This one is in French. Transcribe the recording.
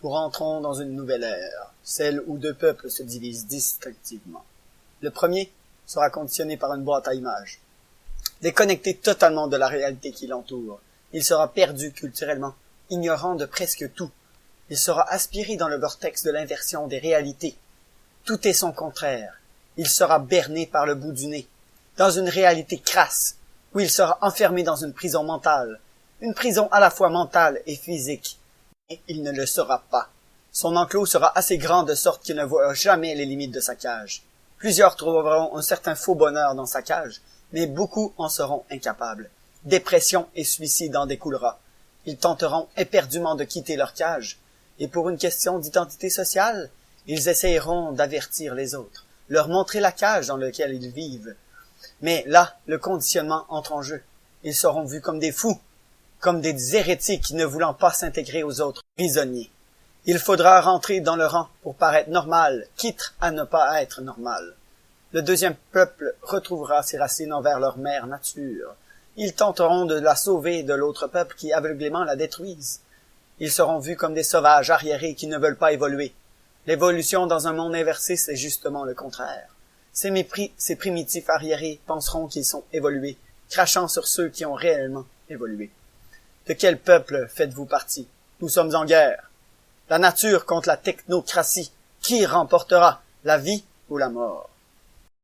Nous rentrons dans une nouvelle ère, celle où deux peuples se divisent distinctivement. Le premier sera conditionné par une boîte à images. Déconnecté totalement de la réalité qui l'entoure, il sera perdu culturellement, ignorant de presque tout. Il sera aspiré dans le vortex de l'inversion des réalités. Tout est son contraire. Il sera berné par le bout du nez, dans une réalité crasse, où il sera enfermé dans une prison mentale, une prison à la fois mentale et physique. Mais il ne le sera pas. Son enclos sera assez grand de sorte qu'il ne voit jamais les limites de sa cage. Plusieurs trouveront un certain faux bonheur dans sa cage, mais beaucoup en seront incapables. Dépression et suicide en découlera. Ils tenteront éperdument de quitter leur cage, et pour une question d'identité sociale, ils essayeront d'avertir les autres, leur montrer la cage dans laquelle ils vivent. Mais là, le conditionnement entre en jeu. Ils seront vus comme des fous, comme des hérétiques ne voulant pas s'intégrer aux autres prisonniers. Il faudra rentrer dans le rang pour paraître normal, quitte à ne pas être normal. Le deuxième peuple retrouvera ses racines envers leur mère nature. Ils tenteront de la sauver de l'autre peuple qui aveuglément la détruise. Ils seront vus comme des sauvages arriérés qui ne veulent pas évoluer. L'évolution dans un monde inversé, c'est justement le contraire. Ces primitifs arriérés penseront qu'ils sont évolués, crachant sur ceux qui ont réellement évolué. De quel peuple faites-vous partie? Nous sommes en guerre. La nature contre la technocratie. Qui remportera, la vie ou la mort?